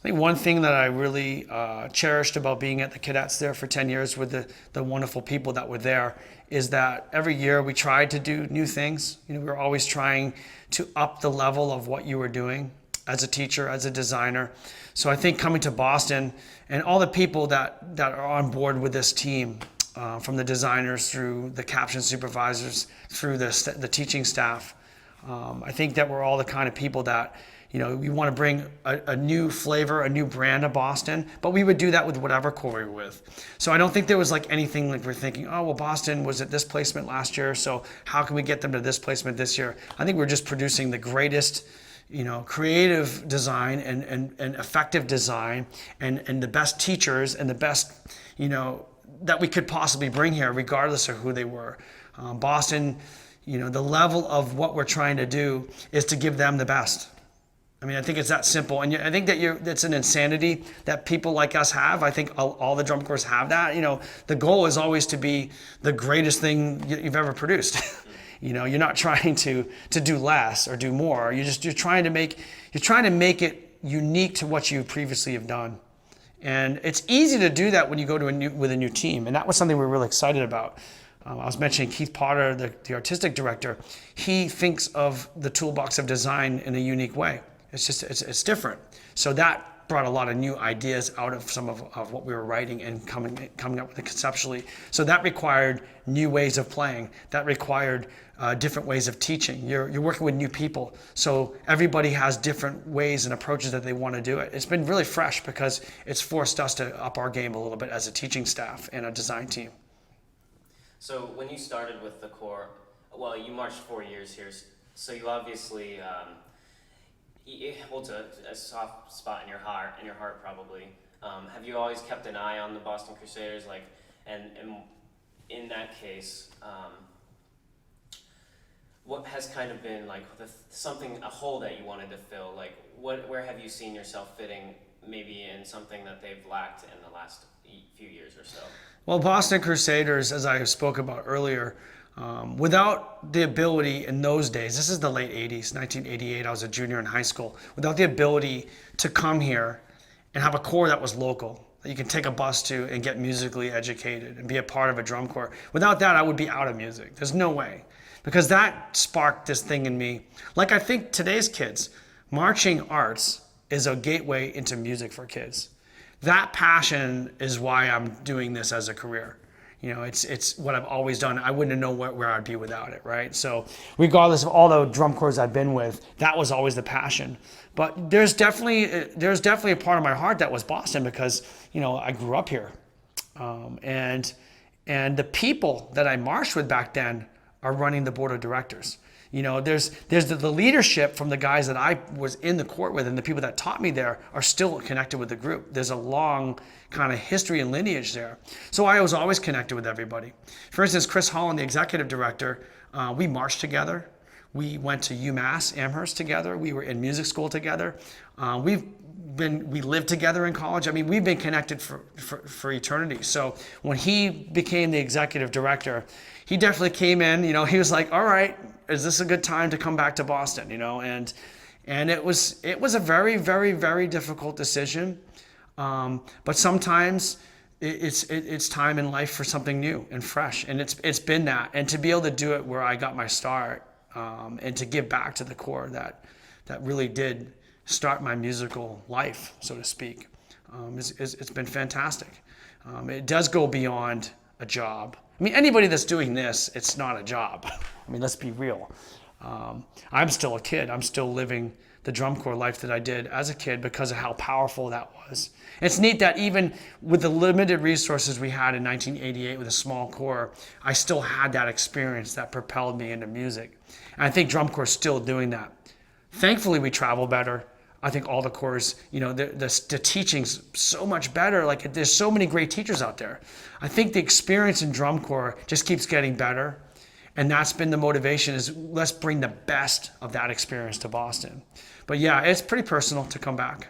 I think one thing that I really cherished about being at the cadets there for 10 years with the wonderful people that were there is that every year we tried to do new things. We were always trying to up the level of what you were doing as a teacher, as a designer. So I think coming to Boston and all the people that are on board with this team, from the designers through the caption supervisors, through the teaching staff, I think that we're all the kind of people that we want to bring a new flavor, a new brand to Boston, but we would do that with whatever corps we were with. So I don't think there was like anything like we're thinking, oh, well, Boston was at this placement last year, so how can we get them to this placement this year? I think we're just producing the greatest, creative design and effective design and the best teachers and the best, that we could possibly bring here, regardless of who they were. Boston, the level of what we're trying to do is to give them the best. I mean, I think it's that simple. And I think that it's an insanity that people like us have. I think all the drum corps have that. The goal is always to be the greatest thing you've ever produced. You're not trying to do less or do more. You're trying to make it unique to what you previously have done. And it's easy to do that when you go to with a new team. And that was something we were really excited about. I was mentioning Keith Potter, the artistic director. He thinks of the toolbox of design in a unique way. It's different. So that brought a lot of new ideas out of some of what we were writing and coming up with it conceptually. So that required new ways of playing. That required different ways of teaching. You're working with new people. So everybody has different ways and approaches that they want to do it. It's been really fresh because it's forced us to up our game a little bit as a teaching staff and a design team. So when you started with the Corps, well, you marched 4 years here, so you obviously it holds a soft spot in your heart probably. Have you always kept an eye on the Boston Crusaders, and in that case, what has kind of been like a hole that you wanted to fill? Like, where have you seen yourself fitting, maybe in something that they've lacked in the last few years or so? Well, Boston Crusaders, as I spoke about earlier, without the ability in those days, this is the late 80s, 1988, I was a junior in high school, without the ability to come here and have a corps that was local, that you can take a bus to and get musically educated and be a part of a drum corps. Without that, I would be out of music. There's no way. Because that sparked this thing in me. Like I think today's kids, marching arts is a gateway into music for kids. That passion is why I'm doing this as a career. It's what I've always done. I wouldn't know where I'd be without it, right? So regardless of all the drum corps I've been with, that was always the passion. But there's definitely a part of my heart that was Boston because, I grew up here. And the people that I marched with back then are running the board of directors. There's the leadership from the guys that I was in the court with, and the people that taught me there are still connected with the group. There's a long kind of history and lineage there. So I was always connected with everybody. For instance, Chris Holland, the executive director, we marched together. We went to UMass Amherst together. We were in music school together. We lived together in college. I mean, we've been connected for eternity. So when he became the executive director, he definitely came in, he was like, all right, is this a good time to come back to Boston? And it was a very, very, very difficult decision. But sometimes it's time in life for something new and fresh. And it's been that. And to be able to do it where I got my start, and to give back to the Corps that really did start my musical life, so to speak, it's been fantastic. It does go beyond a job. I mean, anybody that's doing this, it's not a job. I mean, let's be real. I'm still a kid. I'm still living the drum corps life that I did as a kid because of how powerful that was. It's neat that even with the limited resources we had in 1988 with a small corps, I still had that experience that propelled me into music. And I think drum corps is still doing that. Thankfully, we travel better. I think all the corps, the teaching's so much better. Like, there's so many great teachers out there. I think the experience in drum corps just keeps getting better. And that's been the motivation, is let's bring the best of that experience to Boston. But yeah, it's pretty personal to come back.